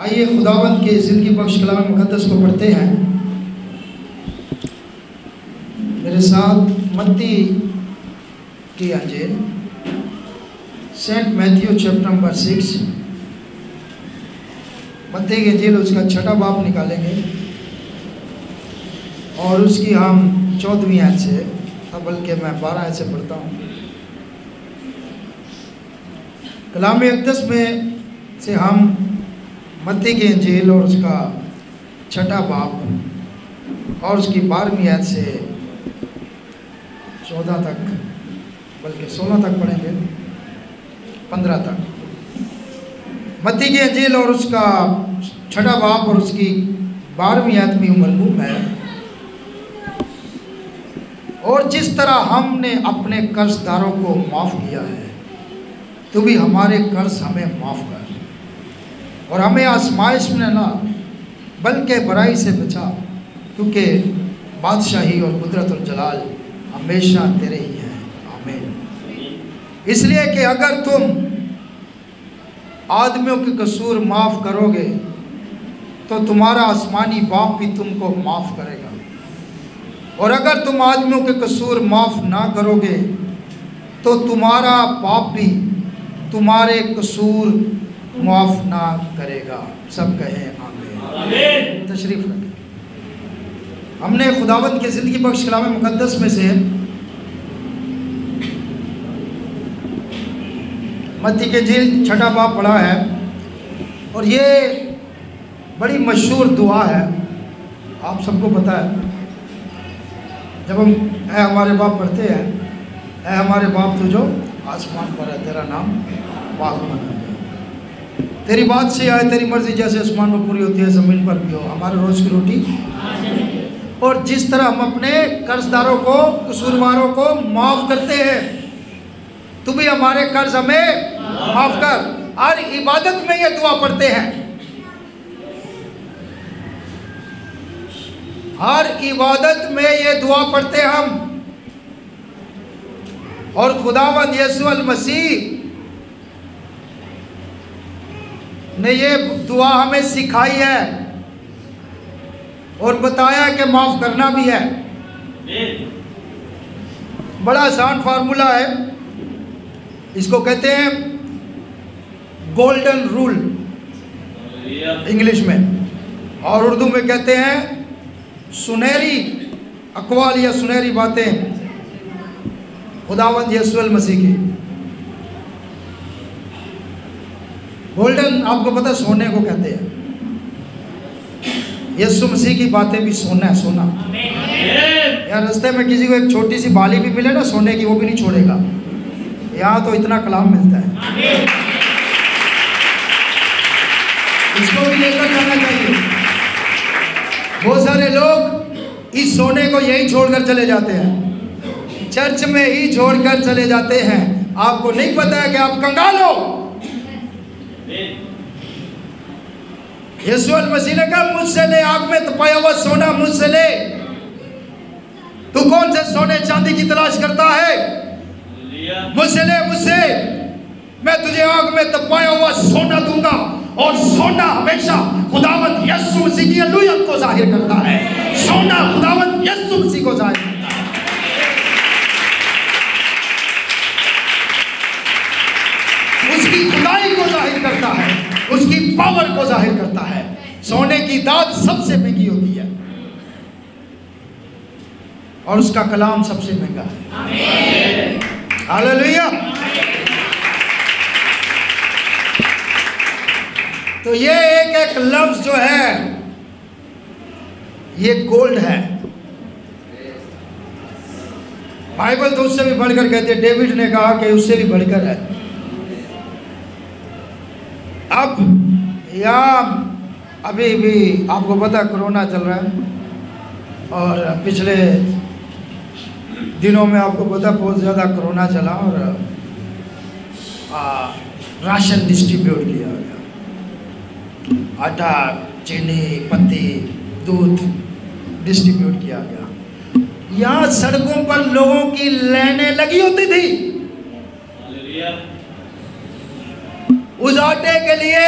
आइए खुदावंद के ज़िंदगी बख्श कलाम मुक़द्दस को पढ़ते हैं। मेरे साथ मत्ती की अंजील सेंट मैथ्यू चैप्टर नंबर 6, मत्ती की अंजील उसका 6वां बाब निकालेंगे और उसकी हम 14वीं आयत से, बल्कि मैं 12 आयत से पढ़ता हूँ। कलाम मुक़द्दस में से हम मत्ती की अंजील और उसका 6वां बाब और उसकी 12वीं आयत से 14 तक, बल्कि 16 तक पढ़ेंगे, 15 तक। मत्ती की अंजील और उसका 6वां बाब और उसकी 12वीं आयत में मरकूम है। और जिस तरह हमने अपने कर्जदारों को माफ़ किया है, तू भी हमारे कर्ज हमें माफ़ कर, और हमें आजमाइश में न ला, बल्कि बुराई से बचा, क्योंकि बादशाही और कुदरत और जलाल हमेशा तेरे ही हैं। आमीन। इसलिए कि अगर तुम आदमियों के कसूर माफ़ करोगे तो तुम्हारा आसमानी बाप भी तुमको माफ़ करेगा, और अगर तुम आदमियों के कसूर माफ़ ना करोगे तो तुम्हारा बाप भी तुम्हारे कसूर माफ़ ना करेगा। सब कहें आमीन। तशरीफ़ रखें। हमने खुदावंद की ज़िंदगी बख्श कलाम मुक़द्दस में से मत्ती के अंजील 6वां बाब पढ़ा है, और ये बड़ी मशहूर दुआ है, आप सबको पता है। जब हम ऐ हमारे बाप पढ़ते हैं, ऐ हमारे बाप तू जो आसमान पर है, तेरा नाम पाक मना जाए, तेरी बात से आए, तेरी मर्जी जैसे आसमान में पूरी होती है ज़मीन पर भी हो, हमारे रोज़ की रोटी। और जिस तरह हम अपने कर्जदारों को, कसूरवारों को माफ़ करते हैं, तू भी हमारे कर्ज हमें माफ़ कर। हर इबादत में ये दुआ पढ़ते हैं, हर इबादत में ये दुआ पढ़ते हम। और खुदावंद यीशु अल मसीह ने ये दुआ हमें सिखाई है और बताया कि माफ़ करना भी है। बड़ा आसान फार्मूला है, इसको कहते हैं गोल्डन रूल इंग्लिश में, और उर्दू में कहते हैं सुनहरी अक़वाल या सुनहरी बातें खुदावंद यीशु अल मसीह की। गोल्डन आपको पता सोने को कहते हैं, यीशु मसीह की बातें भी सोना है, सोना। यार रास्ते में किसी को एक छोटी सी बाली भी मिले ना सोने की, वो भी नहीं छोड़ेगा। यहाँ तो इतना कलाम मिलता है, इसको भी लेकर जाना चाहिए। बहुत सारे लोग इस सोने को यही छोड़कर चले जाते हैं, चर्च में ही छोड़कर चले जाते हैं। आपको नहीं पता है कि आप कंगाल हो। यीशु मसीह ने कहा मुझसे ले, आग में तपाया हुआ सोना मुझसे ले। तू कौन से सोने चांदी की तलाश करता है? मुझसे ले, मुझसे, मैं तुझे आग में तपाया हुआ सोना दूंगा। और सोना हमेशा खुदावंद यीशु मसीह की अलूहियत को जाहिर करता है। सोना खुदावंद यीशु मसीह को जाहिर करता है। उसकी खुदाई को जाहिर करता है, उसकी पावर को जाहिर करता है। सोने की दात सबसे महंगी होती है और उसका कलाम सबसे महंगा है। हालेलुया। तो ये एक एक लफ्ज जो है ये गोल्ड है। बाइबल तो उससे भी बढ़कर कहते हैं, डेविड ने कहा कि उससे भी बढ़कर है। अब या अभी भी आपको पता कोरोना चल रहा है, और पिछले दिनों में आपको पता बहुत ज़्यादा कोरोना चला, और राशन डिस्ट्रीब्यूट किया गया, आटा, चीनी, पत्ती, दूध डिस्ट्रीब्यूट किया गया। यहाँ सड़कों पर लोगों की लाइनें लगी होती थी उस आटे के लिए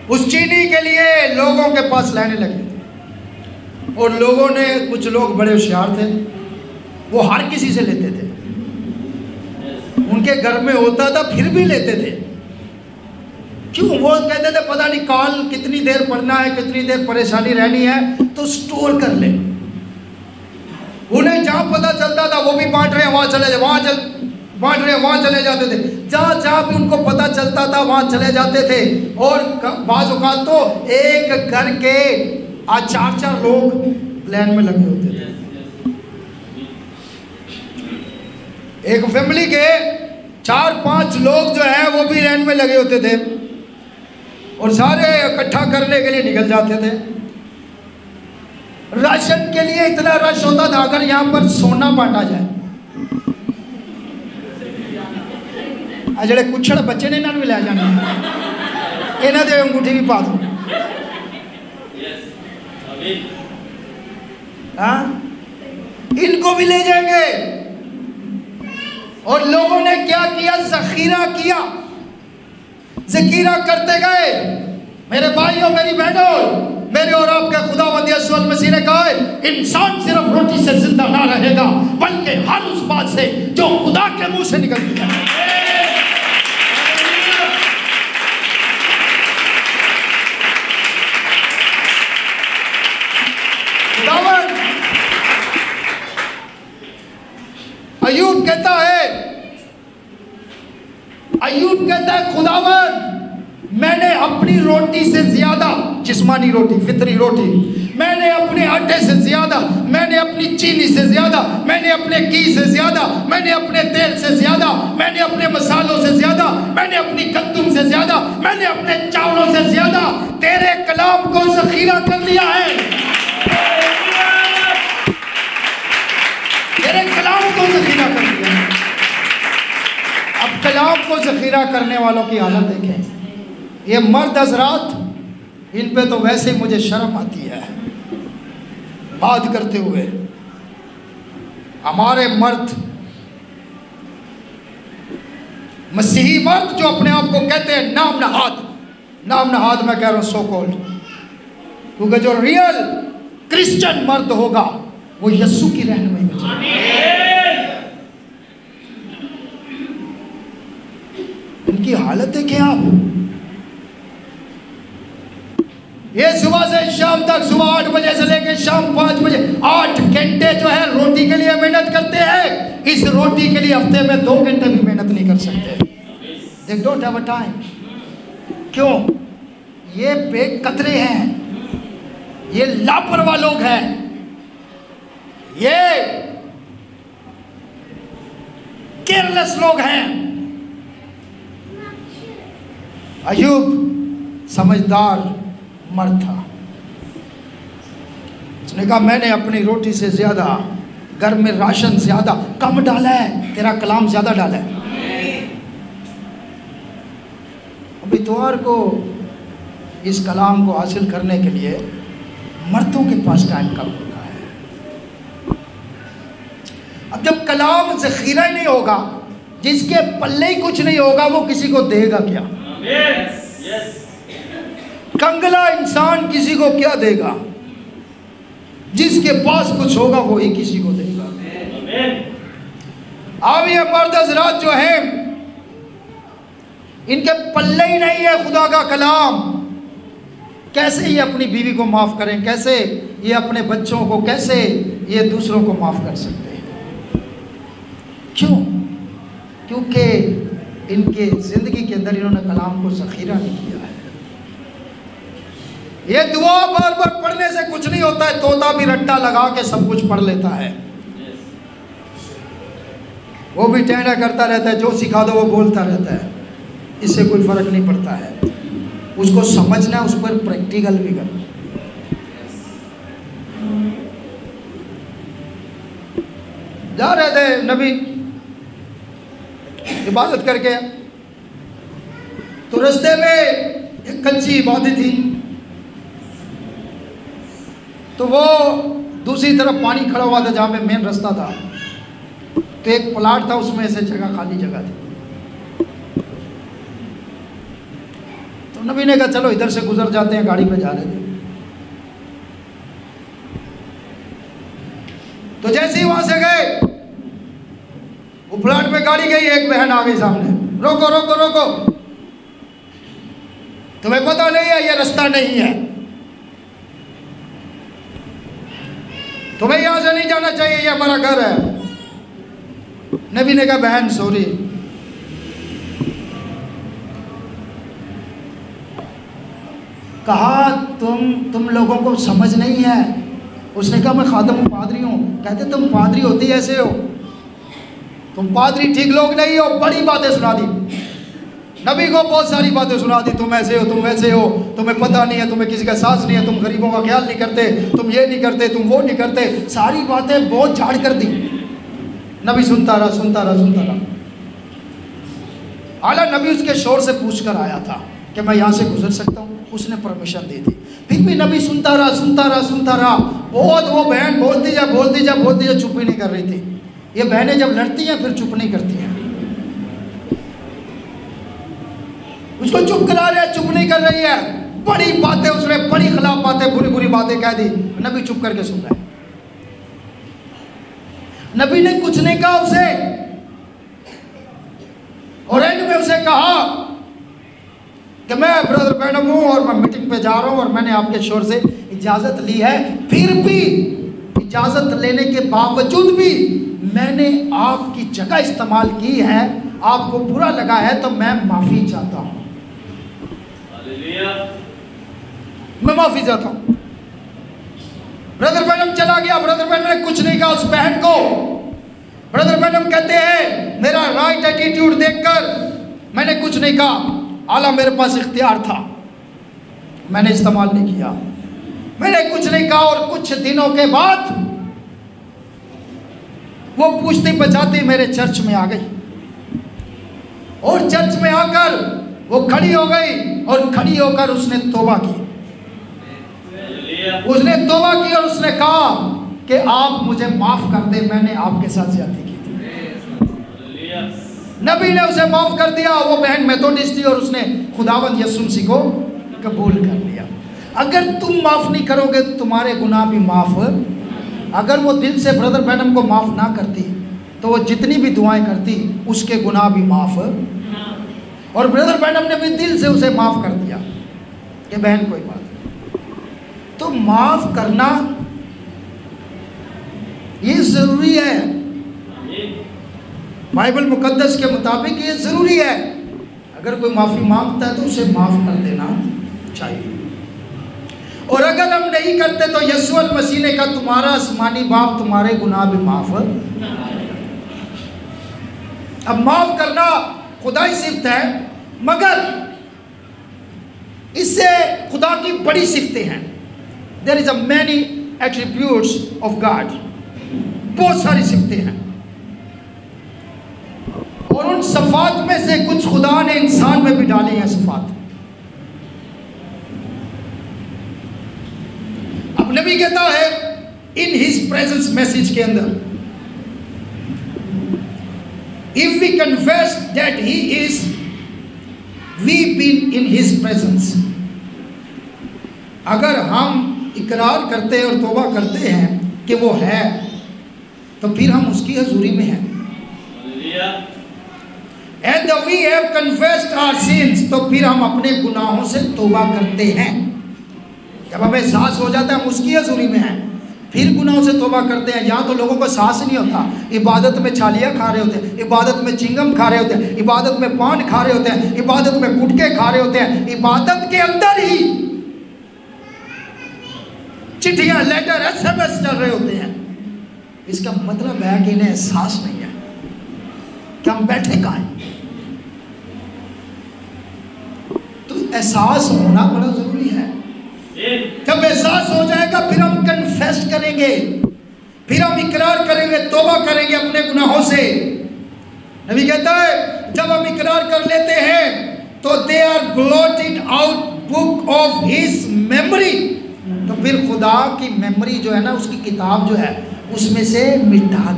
उस चीनी के लिए लोगों के पास लाने लगे थे, और लोगों ने, कुछ लोग बड़े होशियार थे, वो हर किसी से लेते थे, उनके घर में होता था फिर भी लेते थे। क्यों? वो कहते थे पता नहीं काल कितनी देर पढ़ना है, कितनी देर परेशानी रहनी है, तो स्टोर कर ले। उन्हें जहां पता चलता था वो भी बांट रहे हैं, वहां चले जाए, बांट रहे हैं, वहां चले जाते थे। जहां जहां भी उनको पता चलता था वहां चले जाते थे। और बाज़ औक़ात तो एक घर के 4-4 लोग लाइन में लगे होते थे। एक फैमिली के 4-5 लोग जो है वो भी लाइन में लगे होते थे, और सारे इकट्ठा करने के लिए निकल जाते थे। राशन के लिए इतना रश होता था, अगर यहाँ पर सोना बांटा जाए, जड़े कुछड़ बच्चे ने इन्होंने भी लै जाने, इन्हों दे अंगूठी भी पा दो। हाँ, इनको भी ले जाएंगे। और लोगों ने क्या किया? जखीरा किया, जखीरा करते गए। मेरे भाइयों, मेरी बहनों, मेरे और आपके खुदावंद यीशु मसीह ने कहा है, इंसान सिर्फ रोटी से जिंदा ना रहेगा, बल्कि हर उस बात से जो खुदा के मुंह से निकलती है। खुदावंद अय्यूब कहता है, खुदावंद मैंने अपनी रोटी से ज्यादा, जिस्मानी रोटी, फितरी रोटी, मैंने अपने आटे से ज्यादा, मैंने अपनी चीनी से ज्यादा, मैंने अपने घी से ज्यादा, मैंने अपने तेल से ज्यादा, मैंने अपने मसालों से ज्यादा, मैंने अपनी गंदुम से ज्यादा, मैंने अपने चावलों से ज्यादा तेरे कलाम को जखीरा कर लिया है। तेरे कलाम को जखीरा कर लिया है। अब कलाम को जखीरा करने वालों की हालत देखें। ये मर्द हजरात, इन पे तो वैसे ही मुझे शर्म आती है बात करते हुए। हमारे मर्द, मसीही मर्द जो अपने आप को कहते हैं नाम नहाद मैं कह रहा हूं सो कॉल्ड, क्योंकि जो रियल क्रिश्चियन मर्द होगा वो यीशु की रहनुमाई में चलेगा। उनकी हालत देखें आप। ये सुबह से शाम तक, सुबह 8 बजे से लेकर शाम 5 बजे 8 घंटे जो है रोटी के लिए मेहनत करते हैं। इस रोटी के लिए हफ्ते में 2 घंटे भी मेहनत नहीं कर सकते। They don't have a time। क्यों? ये बेकदरे हैं, ये लापरवाह लोग हैं, ये केयरलेस लोग हैं। अय्यूब समझदार मर्द था। उसने कहा मैंने अपनी रोटी से ज्यादा, घर में राशन ज्यादा कम डाला है, तेरा कलाम ज्यादा डाला है। अब इतवार को इस कलाम को हासिल करने के लिए मर्दों के पास टाइम कम होता है। अब जब कलाम जखीरा ही नहीं होगा, जिसके पल्ले ही कुछ नहीं होगा, वो किसी को देगा क्या? कंगला इंसान किसी को क्या देगा? जिसके पास कुछ होगा वो ही किसी को देगा। अब ये मर्द हजरात जो हैं, इनके पल्ले ही नहीं है खुदा का कलाम। कैसे ये अपनी बीवी को माफ करें, कैसे ये अपने बच्चों को, कैसे ये दूसरों को माफ कर सकते हैं? क्यों? क्योंकि इनके जिंदगी के अंदर इन्होंने कलाम को जखीरा नहीं किया है। ये दुआ बार बार पढ़ने से कुछ नहीं होता है। तोता भी रट्टा लगा के सब कुछ पढ़ लेता है, वो भी टेढ़ा करता रहता है, जो सिखा दो वो बोलता रहता है, इससे कोई फर्क नहीं पड़ता है। उसको समझना, उस पर प्रैक्टिकल भी करना। जा रहे थे नबी इबादत करके, तो रास्ते में एक कच्ची इबादत थी, तो वो दूसरी तरफ पानी खड़ा हुआ था जहाँ पे मेन रास्ता था, तो एक प्लाट था, उसमें से जगह, खाली जगह थी। तो नबी ने कहा चलो इधर से गुजर जाते हैं, गाड़ी में जा रहे थे। तो जैसे ही वहां से गए, वो प्लाट में गाड़ी गई, एक बहन आ गई सामने, रोको रोको रोको, तुम्हें पता नहीं है ये रास्ता नहीं है, तुम्हें यहां से नहीं जाना चाहिए, ये हमारा घर है। नबी ने कहा बहन सॉरी, कहा तुम लोगों को समझ नहीं है। उसने कहा मैं खादम पादरी हूं। कहते तुम पादरी होती ऐसे हो, तुम पादरी ठीक लोग नहीं हो। बड़ी बातें सुना दी नबी को, बहुत सारी बातें सुना दी, तुम ऐसे हो, तुम वैसे हो, तुम्हें पता नहीं है, तुम्हें किसी का एहसास नहीं है, तुम गरीबों का ख्याल नहीं करते, तुम ये नहीं करते, तुम वो नहीं करते, सारी बातें बहुत झाड़ कर दी। नबी सुनता रहा सुनता रहा सुनता रहा। आला नबी उसके शोर से पूछ कर आया था कि मैं यहाँ से गुजर सकता हूँ, उसने परमिशन दे दी। फिर भी नबी सुनता रहा सुनता रहा सुनता रहा। बहुत वो बहन बोलती जा बोलती जा बोलती जा, चुप ही नहीं कर रही थी। ये बहनें जब लड़ती हैं फिर चुप नहीं करती हैं। उसको चुप करा रहे, चुप नहीं कर रही है। बड़ी बातें उसने, बड़ी खिलाफ बातें, बुरी बुरी बातें कह दी। नबी चुप करके सुन रहे। नबी ने कुछ नहीं कहा उसे, और एंड में उसे कहा कि मैं ब्रदर बैनम हूं और मैं मीटिंग पे जा रहा हूं और मैंने आपके शोर से इजाजत ली है, फिर भी इजाजत लेने के बावजूद भी मैंने आपकी जगह इस्तेमाल की है, आपको बुरा लगा है तो मैं माफी चाहता हूं, मैं माफी चाहता हूं। ब्रदर बैनम चला गया। ब्रदर बैनम ने कुछ नहीं कहा उस बहन को। ब्रदर बैनम कहते हैं मेरा राइट एटीट्यूड देखकर मैंने कुछ नहीं कहा, आला मेरे पास इख्तियार था, मैंने इस्तेमाल नहीं किया, मैंने कुछ नहीं कहा। और कुछ दिनों के बाद वो पूछती बचाती मेरे चर्च में आ गई, और चर्च में आकर वो खड़ी हो गई, और खड़ी होकर उसने तौबा की। उसने तौबा की और उसने कहा कि आप मुझे माफ कर दे, मैंने आपके साथ ज्यादती की थी। नबी ने उसे माफ कर दिया। वो बहन मेथोडिस्ट थी और उसने खुदावंद यीशु मसीह को कबूल कर लिया। अगर तुम माफ नहीं करोगे तो तुम्हारे गुनाह भी माफ। अगर वो दिल से ब्रदर बैनम को माफ ना करती तो वो जितनी भी दुआएं करती उसके गुनाह भी माफ, और ब्रदर बैनम ने भी दिल से उसे माफ कर दिया कि बहन कोई बात नहीं। तो माफ करना ये जरूरी है, बाइबल मुकद्दस के मुताबिक ये ज़रूरी है। अगर कोई माफ़ी मांगता है तो उसे माफ़ कर देना चाहिए, और अगर हम नहीं करते तो यीशु मसीह ने कहा तुम्हारा आसमानी बाप तुम्हारे गुनाह भी माफ़। अब माफ़ करना खुदाई सिफ्त है, मगर इससे खुदा की बड़ी सिफ्तें हैं। There is a many attributes of God, बहुत सारी सिफ्तें हैं, और उन सफ़ात में से कुछ खुदा ने इंसान में भी डाली हैं सफ़ात। अब नबी कहता है इन हिज प्रेजेंस मैसेज के अंदर, if we confess that he is, we been in his presence. अगर हम इकरार करते हैं और तौबा करते हैं कि वो है, तो फिर हम उसकी हजूरी में हैं। And we have confessed our sins, तो फिर हम अपने गुनाहों से तौबा करते हैं। जब हमें एहसास हो जाता है हम उसकी हजूरी में हैं, फिर गुनाहों से तौबा करते हैं। यहाँ तो लोगों को एहसास नहीं होता, इबादत में छालियाँ खा रहे होते हैं, इबादत में चिंगम खा रहे होते हैं, इबादत में पान खा रहे होते हैं, इबादत में गुटके खा रहे होते हैं, इबादत के अंदर ही चिट्ठियाँ, लेटर, SMS चल रहे होते हैं। इसका मतलब है कि इन्हें एहसास नहीं है कि हम बैठे कहाँ हैं। तो एहसास होना बड़ा जरूरी है। जब एहसास हो जाएगा फिर हम कन्फेस करेंगे, फिर हम इकरार करेंगे, तौबा करेंगे अपने गुनाहों से। नबी कहता है जब हम इकरार कर लेते हैं तो they are blotted out book of his memory, तो फिर खुदा की मेमोरी जो है ना, उसकी किताब जो है, उसमें से मिटा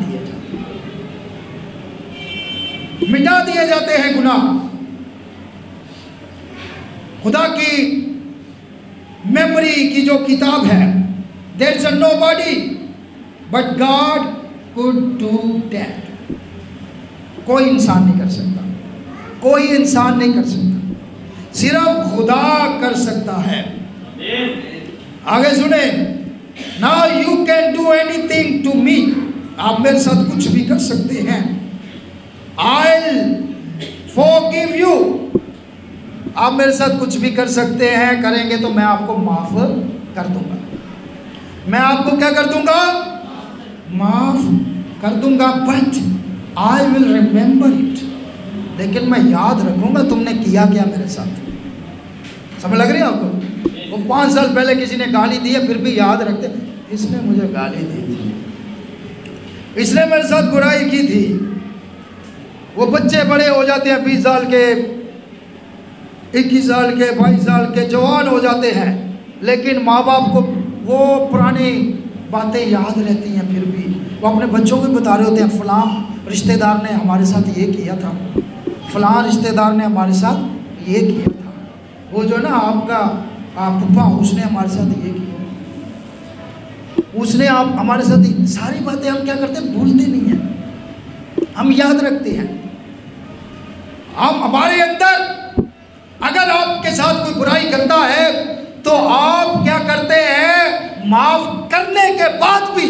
दिए जाते हैं गुनाह। खुदा की मेमोरी की जो किताब है, there is nobody but God could do that. कोई इंसान नहीं कर सकता, कोई इंसान नहीं कर सकता, सिर्फ खुदा कर सकता है। आगे सुने, now you can do anything to me, आप मेरे साथ कुछ भी कर सकते हैं। I'll forgive you, आप मेरे साथ कुछ भी कर सकते हैं, करेंगे तो मैं आपको माफ कर दूंगा। मैं आपको क्या कर दूंगा? माफ कर दूंगा। But I will remember it, लेकिन मैं याद रखूंगा तुमने किया क्या मेरे साथ। समझ लग रही है आपको? वो 5 साल पहले किसी ने गाली दी है, फिर भी याद रखते, इसने मुझे गाली दी थी, इसने मेरे साथ बुराई की थी। वो बच्चे बड़े हो जाते हैं, 20 साल के, 21 साल के, 22 साल के, जवान हो जाते हैं, लेकिन माँ बाप को वो पुरानी बातें याद रहती हैं। फिर भी वो अपने बच्चों को बता रहे होते हैं, फलां रिश्तेदार ने हमारे साथ ये किया था, फलां रिश्तेदार ने हमारे साथ ये किया था, वो जो ना आपका पप्पा, उसने हमारे साथ ये किया, उसने आप हमारे साथ। सारी बातें हम क्या करते हैं? भूलते नहीं हैं, हम याद रखते हैं। हम हमारे अंदर अगर आपके साथ कोई बुराई करता है तो आप क्या करते हैं? माफ करने के बाद भी,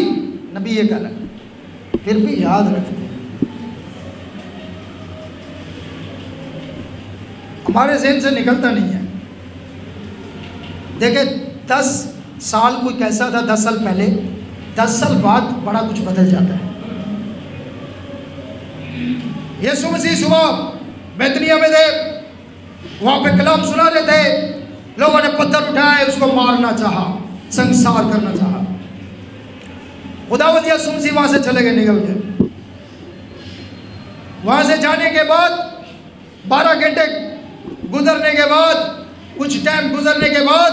नबी ये कह रहा है, फिर भी याद रखते हैं। हमारे ज़हन से निकलता नहीं है। देखिए 10 साल कोई कैसा था 10 साल पहले, 10 साल बाद बड़ा कुछ बदल जाता है। यीशु मसीह सुबह बैतनिया में थे, वहां पे कलाम सुना रहे थे, लोगों ने पत्थर उठाए, उसको मारना चाहा, संसार करना चाहा। खुदावंद यीशु मसीह वहां से चले गए, निकल गए। वहां से जाने के बाद 12 घंटे गुजरने के बाद, कुछ टाइम गुजरने के बाद,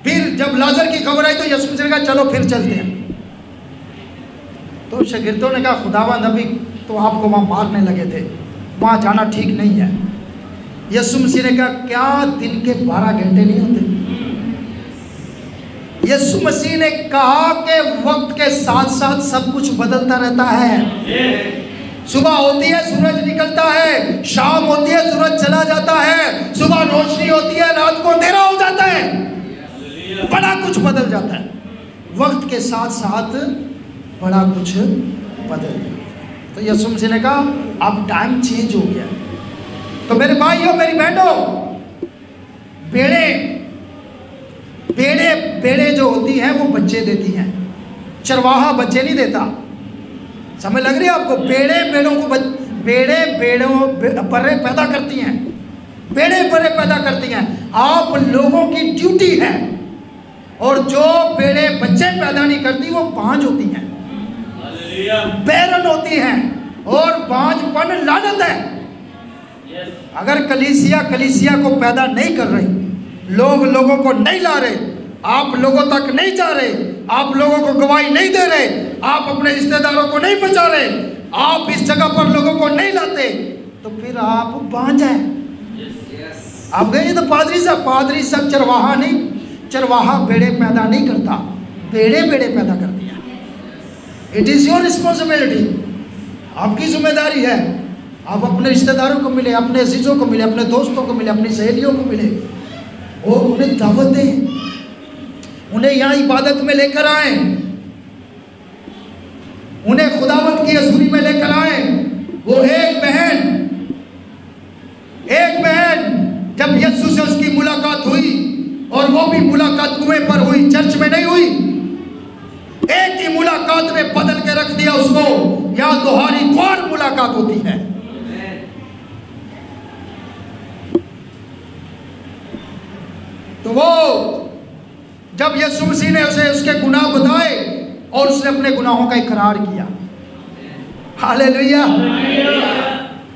फिर जब लाजर की खबर आई तो यीशु मसीह ने कहा चलो फिर चलते हैं। तो शागिर्दों ने कहा खुदावंद अभी तो आपको वहां मारने लगे थे, वहां जाना ठीक नहीं है। यीशु मसीह ने कहा क्या दिन के 12 घंटे नहीं होते? यीशु मसीह ने कहा कि वक्त के साथ साथ सब कुछ बदलता रहता है। सुबह होती है सूरज निकलता है, शाम होती है सूरज चला जाता है, सुबह रोशनी होती है, रात को अंधेरा हो जाता है, बड़ा कुछ बदल जाता है। वक्त के साथ साथ बड़ा कुछ बदल गया। तो यीशु मसीह ने कहा अब टाइम चेंज हो गया। तो मेरे भाइयों मेरी बहनों, बेड़े जो होती हैं वो बच्चे देती हैं, चरवाहा बच्चे नहीं देता। समझ लग रही है आपको? बर्रे पैदा करती हैं, बर्रे पैदा करती हैं। आप लोगों की ड्यूटी है, और जो बेड़े बच्चे पैदा नहीं करती वो बांझ होती हैं, बैरन होती हैं, और बांझपन लानत है। अगर कलीसिया को पैदा नहीं कर रही, लोगों को नहीं ला रहे, आप लोगों तक नहीं जा रहे, आप लोगों को गवाही नहीं दे रहे, आप अपने रिश्तेदारों को नहीं बचा रहे, आप इस जगह पर लोगों को नहीं लाते, तो फिर आप बांझ हैं। आप गए तो पादरी साहब चरवाहा नहीं, चरवाहा बेड़े पैदा नहीं करता, बेड़े पैदा कर दिया। इट इज़ योर रिस्पॉन्सिबिलिटी, आपकी जिम्मेदारी है। आप अपने रिश्तेदारों को मिले, अपने अजीजों को मिले, अपने दोस्तों को मिले, अपनी सहेलियों को मिले, और उन्हें दावत दें, उन्हें यहाँ इबादत में लेकर आए, उन्हें खुदावंद की हजूरी में लेकर आए। वो एक बहन जब यीशु से उसकी मुलाकात हुई, और वो भी मुलाकात कुएं पर हुई, चर्च में नहीं हुई, एक ही मुलाकात ने बदल के रख दिया उसको। यहाँ दोहरी द्वार मुलाकात होती है। तो वो जब यीशु मसीह ने उसे उसके गुनाह बताए और उसने अपने गुनाहों का इकरार किया, हालेलुया।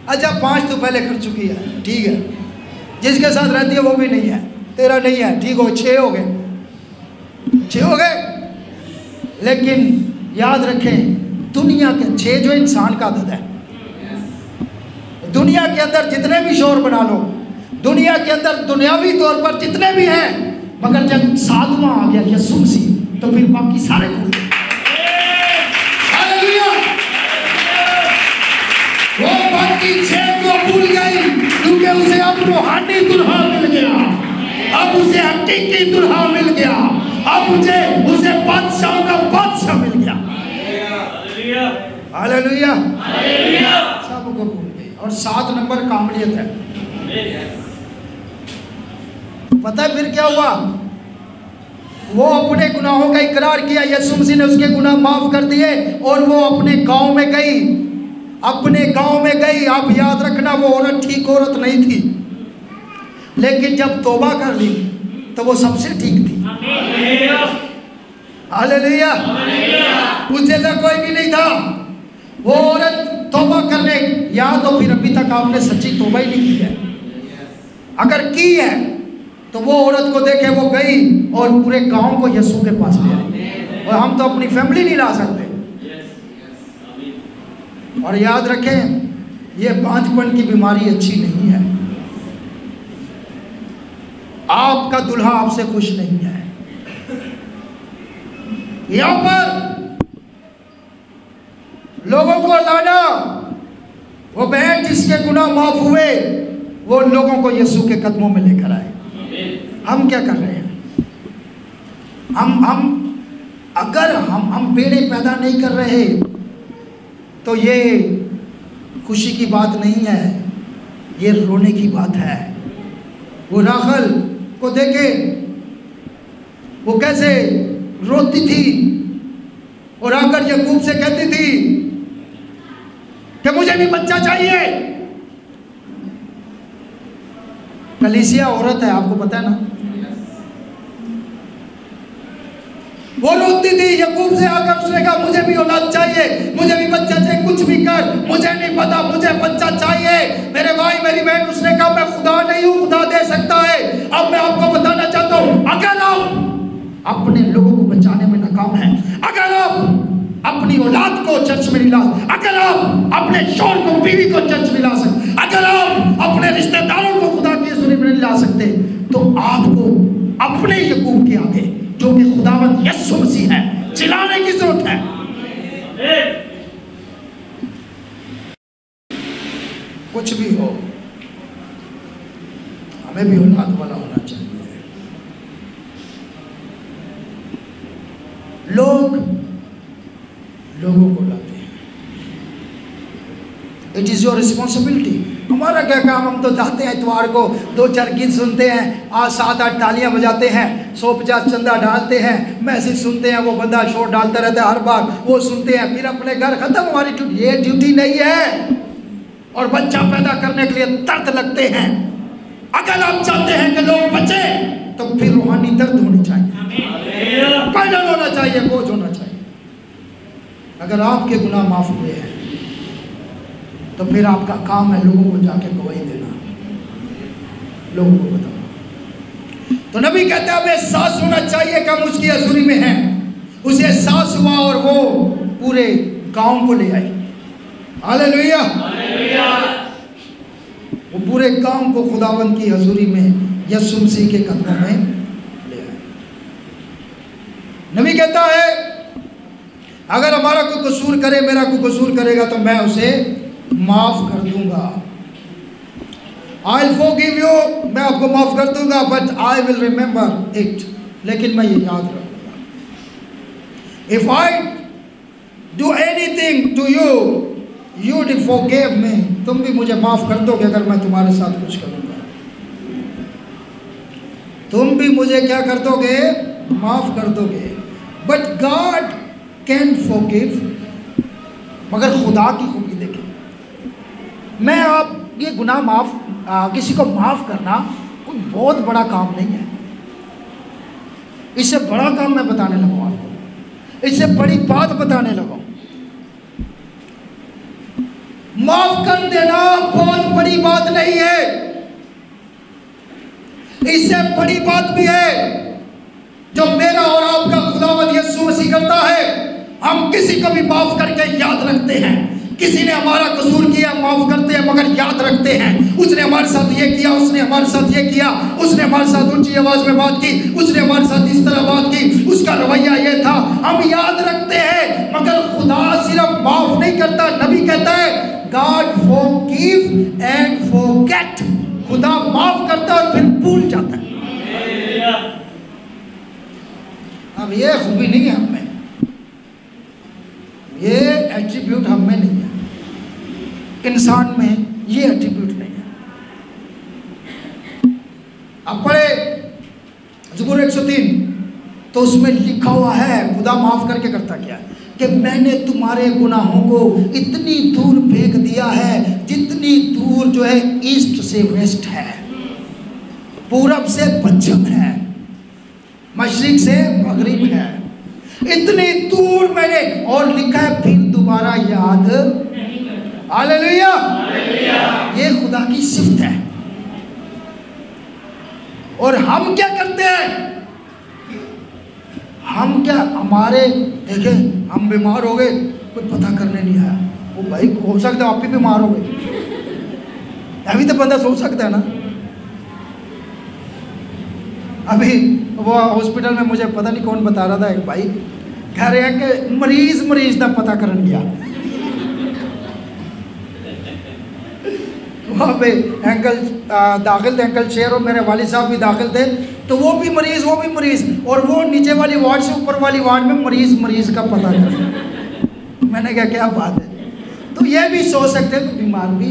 अच्छा 5 तो पहले कर चुकी है, ठीक है, जिसके साथ रहती है वो भी नहीं है, तेरा नहीं है, ठीक हो, 6 हो गए। लेकिन याद रखें, दुनिया के 6 जो इंसान का आदत है, दुनिया के अंदर जितने भी शोर बना लो, दुनिया के अंदर दुनियावी तौर पर जितने भी हैं, मगर जब 7वां आ गया यीशु मसीह तो फिर बाकी सारे भूल गए। हालेलुया। वो बाकी 6 को भूल गई क्योंकि उसे अब रूहानी दुल्हा मिल गया, अब उसे हकीकी दुल्हा मिल गया, अब उसे बादशाह का बादशाह मिल गया। हालेलुया। सबको भूल गई। और 7 नंबर कामलियत है। पता है फिर क्या हुआ? वो अपने गुनाहों का इकरार किया, यीशु मसीह ने उसके गुनाह माफ कर दिए और वो अपने गांव में गई, अपने गांव में गई। आप याद रखना, वो औरत ठीक औरत नहीं थी, लेकिन जब तौबा कर ली तो वो सबसे ठीक थी। हालेलुया। उस जैसा कोई भी नहीं था। वो औरत तौबा करने, या तो फिर अभी तक आपने सच्ची तौबा ही नहीं की है। अगर की है तो वो औरत को देखे वो गई और पूरे गांव को यीशु के पास ले आई। और हम तो अपनी फैमिली नहीं ला सकते। और याद रखें, ये बांझपन की बीमारी अच्छी नहीं है। आपका दुल्हा आपसे खुश नहीं है। यहां पर लोगों को लाना, वो बहन जिसके गुनाह माफ हुए, वो लोगों को यीशु के कदमों में लेकर आए। हम क्या कर रहे हैं? अगर हम बेड़े पैदा नहीं कर रहे तो ये खुशी की बात नहीं है, ये रोने की बात है। वो राखल को देखे, वो कैसे रोती थी और आकर याकूब से कहती थी कि मुझे भी बच्चा चाहिए। कलीसिया औरत है, आपको पता है ना। वो रोती थी, याकूब से आकर उसने कहा मुझे भी औलाद चाहिए, मुझे भी बच्चा चाहिए, कुछ भी कर, मुझे नहीं पता, मुझे बच्चा चाहिए। मेरे भाई मेरी बहन, उसने कहा मैं खुदा नहीं हूं, खुदा दे सकता है। अब मैं आपको बताना चाहता हूं, अगर आप अपने लोगों को बचाने में नाकाम हैं, अगर आप अपनी औलाद को चर्च में नहीं ला, अगर आप अपने शौहर को, बीवी को चर्च में ला सकते, अगर आप अपने रिश्तेदारों को खुदा की सुनी में नहीं ला सकते, तो आपको अपने याकूब के आगे, जो कि खुदावंद यीशु मसीह है, चिल्लाने की जरूरत है। कुछ भी हो, हमें भी औलाद वाला होना चाहिए। लोगों को लाते हैं। It is your responsibility. हमारा क्या काम? हम तो जाते हैं इतवार को, 2-4 गीत सुनते हैं, 7-8 तालियां बजाते हैं, 150 चंदा डालते हैं, मैसेज सुनते हैं, वो बंदा शोर डालता रहता है हर बार, वो सुनते हैं, फिर अपने घर खत्म। हमारी ड्यूटी, ये ड्यूटी नहीं है। और बच्चा पैदा करने के लिए दर्द लगते हैं। अगर आप चाहते हैं कि लोग बचे, तो फिर रूहानी दर्द होनी चाहिए, पैदल होना चाहिए, बोझ होना चाहिए। अगर आपके गुनाह माफ हुए हैं तो फिर आपका काम है लोगों को जाके गवाही देना, लोगों को बताना। तो नबी कहते हैं अब एहसास होना चाहिए कि हम उसकी हजूरी में हैं। उसे एहसास हुआ और वो पूरे गांव को ले आई। हालेलुया। वो पूरे गांव को खुदावंद की हजूरी में यीशु मसीह के कदमों में ले आए। नबी कहता है अगर हमारा कोई कसूर करे, मेरा कोई कसूर करेगा, तो मैं उसे माफ कर दूंगा। I'll forgive you, मैं आपको माफ कर दूंगा, but I will remember it, लेकिन मैं ये याद रखूंगा। If I do anything to you, you forgive me, तुम भी मुझे माफ कर दोगे अगर मैं तुम्हारे साथ कुछ करूंगा। तुम भी मुझे क्या कर दोगे? माफ कर दोगे। But God can forgive, मगर खुदा की खूबी देखें। मैं आप ये गुनाह माफ, किसी को माफ करना कोई बहुत बड़ा काम नहीं है। इससे बड़ा काम मैं बताने लगा आपको, इससे बड़ी बात बताने लगा। माफ कर देना बहुत बड़ी बात नहीं है, इससे बड़ी बात भी है जो मेरा और आपका खुदावंद यीशु मसीह करता है। हम किसी को भी माफ करके याद रखते हैं, किसी ने हमारा कसूर किया, माफ करते हैं मगर याद रखते हैं, उसने हमारे साथ ये किया, उसने हमारे साथ ये किया, उसने हमारे साथ ऊंची आवाज में बात की, उसने हमारे साथ इस तरह बात की, उसका रवैया ये था, हम याद रखते हैं। मगर खुदा सिर्फ माफ नहीं करता, नबी कहता है गॉड फॉरगिव एंड फॉरगेट। खुदा माफ करता है और फिर भूल जाता है। अब ये खूबी नहीं है हमें, ये एट्रीब्यूट हमें नहीं है, इंसान में ये एट्रीब्यूट नहीं है। अब पढ़े ज़बूर 103 तो उसमें लिखा हुआ है खुदा माफ करके करता क्या है कि मैंने तुम्हारे गुनाहों को इतनी दूर फेंक दिया है जितनी दूर जो है ईस्ट से वेस्ट है, पूरब से पश्चिम है, मशरिक से मगरिब है, इतनी दूर मैंने, और लिखा है फिर दोबारा याद। हालेलुया, ये खुदा की सिफ्त है। और हम क्या करते हैं, हम क्या, हमारे देखें हम बीमार हो गए, कोई पता करने नहीं आया, वो भाई हो सकता है आप भी बीमार हो गए, अभी तो बंदा सोच सकता है ना। अभी वो हॉस्पिटल में मुझे पता नहीं कौन बता रहा था, एक भाई कह रहे हैं कि मरीज का पता करन गया, वहाँ पे अंकल दाखिल थे, अंकल शेर और मेरे वालिद साहब भी दाखिल थे, तो वो भी मरीज और वो नीचे वाली वार्ड से ऊपर वाली वार्ड में मरीज का पता कर। मैंने कहा क्या बात है, तो ये भी सोच सकते हैं तो बीमार भी,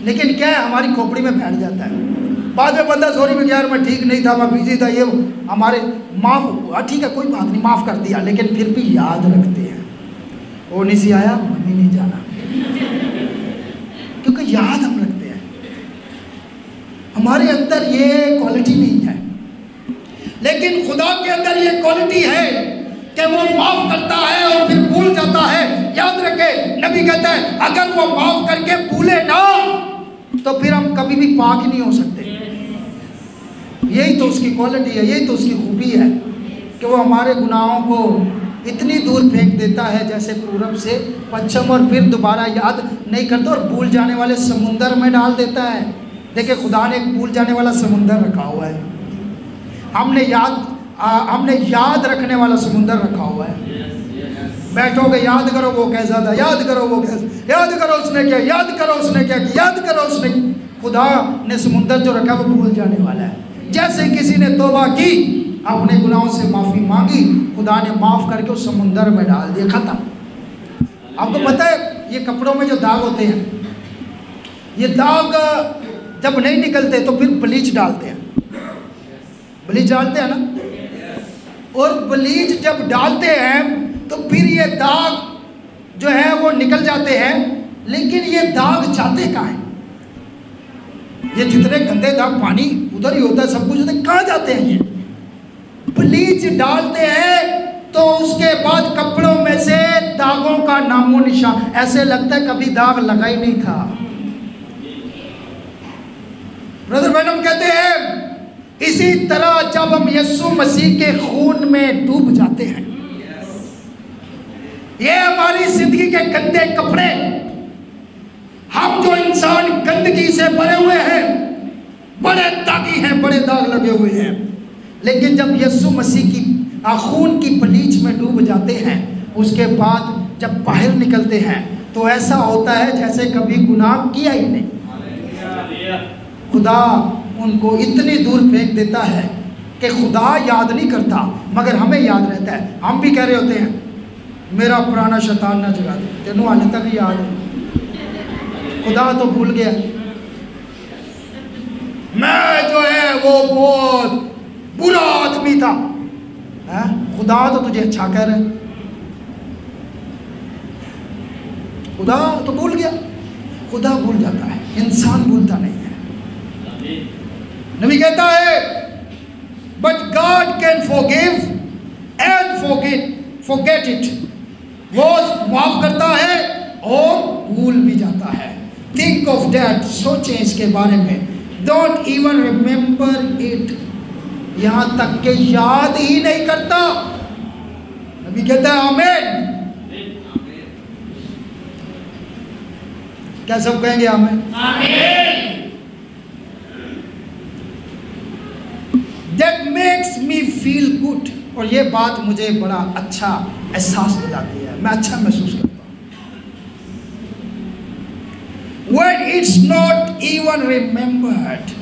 लेकिन क्या है हमारी खोपड़ी में बैठ जाता है। बाद में बंदा सॉरी में यार मैं ठीक नहीं था, मैं बिजी था, ये हमारे माफ, ठीक है कोई बात नहीं माफ़ कर दिया, लेकिन फिर भी याद रखते हैं, वो नहीं सी आया मम्मी नहीं जाना, क्योंकि याद हम रखते हैं। हमारे अंदर ये क्वालिटी नहीं है, लेकिन खुदा के अंदर ये क्वालिटी है कि वो माफ करता है और फिर भूल जाता है। याद रखे, नबी कहता है अगर वो माफ करके भूले ना तो फिर हम कभी भी पाक नहीं हो सकते। यही तो उसकी क्वालिटी है, यही तो उसकी खूबी है कि वो हमारे गुनाहों को इतनी दूर फेंक देता है जैसे पूरब से पश्चिम, और फिर दोबारा याद नहीं करता और भूल जाने वाले समुंदर में डाल देता है। देखिए खुदा ने एक भूल जाने वाला समुंदर रखा हुआ है, हमने याद रखने वाला समुंदर रखा हुआ है। बैठोगे याद करो वो कैसा था, याद करो वो कैसा, याद करो उसने क्या, याद करो उसने क्या किया, याद करो उसने। खुदा ने समुंदर जो रखा वो भूल जाने वाला है। जैसे किसी ने तौबा की, अपने गुनाहों से माफ़ी मांगी, खुदा ने माफ़ करके उस समुंदर में डाल दिया, ख़त्म। आपको पता है ये कपड़ों में जो दाग होते हैं, ये दाग जब नहीं निकलते तो फिर ब्लीच डालते हैं, ब्लीच डालते हैं ना, और ब्लीच जब डालते हैं तो फिर ये दाग जो है वो निकल जाते हैं, लेकिन ये दाग जाते कहाँ हैं? ये जितने गंदे दाग पानी उधर ही होता है, सब कुछ होता है, कहाँ जाते हैं? ये ब्लीच डालते हैं तो उसके बाद कपड़ों में से दागों का नामो निशान, ऐसे लगता है कभी दाग लगा ही नहीं था। ब्रदर मैडम कहते हैं इसी तरह जब हम यीशु मसीह के खून में डूब जाते हैं, ये हमारी जिंदगी के गंदे कपड़े, हम जो इंसान गंदगी से भरे हुए हैं, बड़े दागी हैं, बड़े दाग लगे हुए हैं, लेकिन जब यीशु मसीह की खून की ब्लीच में डूब जाते हैं, उसके बाद जब बाहर निकलते हैं तो ऐसा होता है जैसे कभी गुनाह किया ही नहीं। खुदा उनको इतनी दूर फेंक देता है कि खुदा याद नहीं करता मगर हमें याद रहता है। हम भी कह रहे होते हैं मेरा पुराना शैतान ना जगा दे, तेनों हाले तक याद है, खुदा तो भूल गया। मैं जो है वो बहुत बुरा आदमी था, है? खुदा तो तुझे अच्छा कह रहा है, खुदा तो भूल गया। खुदा भूल जाता है, इंसान भूलता नहीं है। नबी कहता है but God can forgive and forget it, वो माफ करता है और भूल भी जाता है। थिंक ऑफ दैट, सोचें इसके बारे में। डोंट इवन रिमेंबर इट, यहां तक के याद ही नहीं करता। नबी कहता है आमीन। क्या सब कहेंगे आमीन? That makes me feel good, और ये बात मुझे बड़ा अच्छा एहसास दिलाती है, मैं अच्छा महसूस करता हूँ। When it's not even remembered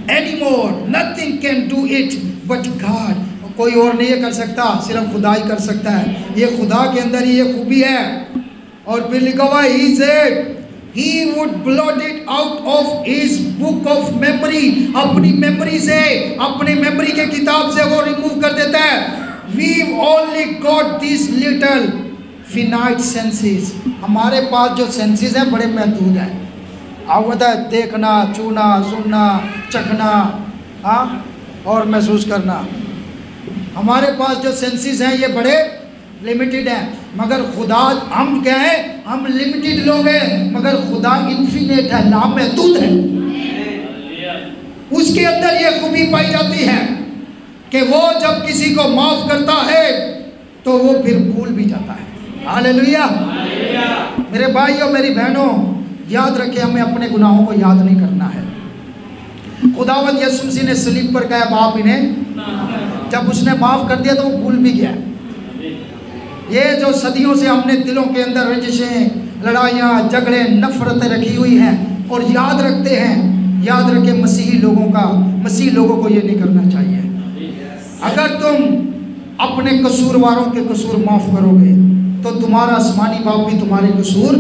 anymore, nothing can do it but God. कोई और नहीं ये कर सकता, सिर्फ खुदा ही कर सकता है। ये खुदा के अंदर ही ये खूबी है। और फिर लिखा हुआ he said he would blot it out of his book of memory, अपनी मेमोरी से, अपनी मेमोरी के किताब से वो रिमूव कर देता है। We've only got these little finite senses, हमारे पास जो सेंसेस हैं बड़े महदूद हैं। आप बता है देखना, छूना, सुनना, चखना, हाँ, और महसूस करना। हमारे पास जो सेंसेस हैं ये बड़े लिमिटेड हैं, मगर खुदा, हम क्या है, हम लिमिटेड लोग हैं, मगर खुदा इन्फिनिट है, लामहदूद है। उसके अंदर ये खूबी पाई जाती है कि वो जब किसी को माफ करता है तो वो फिर भूल भी जाता है। हालेलुया। मेरे भाई और मेरी बहनों, याद रखें, हमें अपने गुनाहों को याद नहीं करना है। खुदावंद यीशु मसीह ने सलीब पर कहा बाप इन्हें, जब उसने माफ कर दिया तो वो भूल भी गया। ये जो सदियों से हमने दिलों के अंदर रंजिशें, लड़ाइयाँ, झगड़े, नफरतें रखी हुई हैं, और याद रखते हैं, याद रखें मसीही लोगों को ये नहीं करना चाहिए। अगर तुम अपने कसूरवारों के कसूर माफ करोगे तो तुम्हारा आसमानी बाप भी तुम्हारे कसूर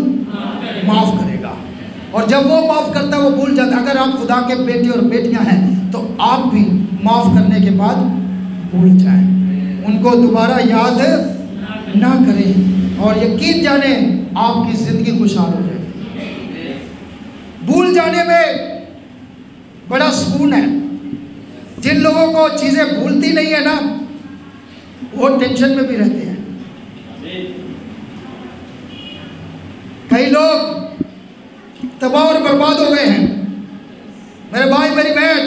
माफ करेगा, और जब वो माफ करता है वो भूल जाता है। अगर आप खुदा के बेटे और बेटियां हैं तो आप भी माफ करने के बाद भूल जाएं, उनको दोबारा याद ना करें, और यकीन जाने आपकी जिंदगी खुशहाल हो जाएगी। भूल जाने में बड़ा सुकून है। जिन लोगों को चीजें भूलती नहीं है ना, वो टेंशन में भी रहते हैं। कई लोग तबाह और बर्बाद हो गए हैं। मेरे भाई मेरी बहन,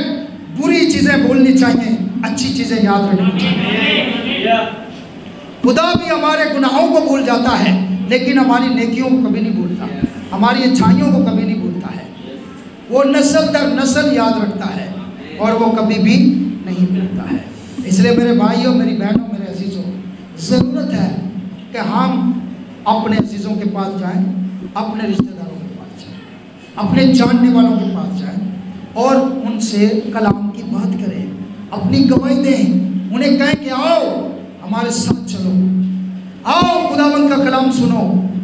बुरी चीजें भूलनी चाहिए, अच्छी चीजें याद रखनी चाहिए। खुदा भी हमारे गुनाहों को भूल जाता है, लेकिन हमारी नेकियों को कभी नहीं भूलता, हमारी अच्छाइयों को कभी नहीं भूलता है। वो नस्ल दर नस्ल याद रखता है और वो कभी भी नहीं भूलता है। इसलिए मेरे भाइयों, मेरी बहनों, मेरे अजीजों, ज़रूरत है कि हम अपने अजीजों के पास जाएं, अपने रिश्तेदारों के पास जाएं, अपने जानने वालों के पास जाएं और उनसे कलाम की बात करें, अपनी गवाही दें, उन्हें कहें कि आओ हमारे साथ चलो, आओ खुदावंद का कलाम सुनो,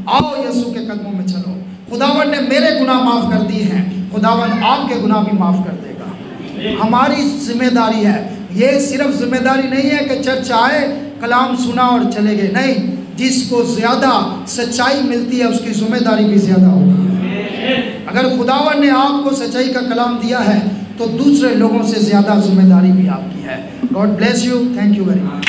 आओ यीशु के कदमों में चलो। खुदावंद ने मेरे गुनाह माफ़ कर दिए हैं, खुदावंद आपके गुनाह भी माफ़ कर देगा। हमारी जिम्मेदारी है, ये सिर्फ जिम्मेदारी नहीं है कि चर्च आए, कलाम सुना और चले गए, नहीं, जिसको ज़्यादा सच्चाई मिलती है उसकी जिम्मेदारी भी ज़्यादा होती है। अगर खुदावंद ने आपको सच्चाई का कलाम दिया है तो दूसरे लोगों से ज़्यादा जिम्मेदारी भी आपकी है। God bless you, thank you very much.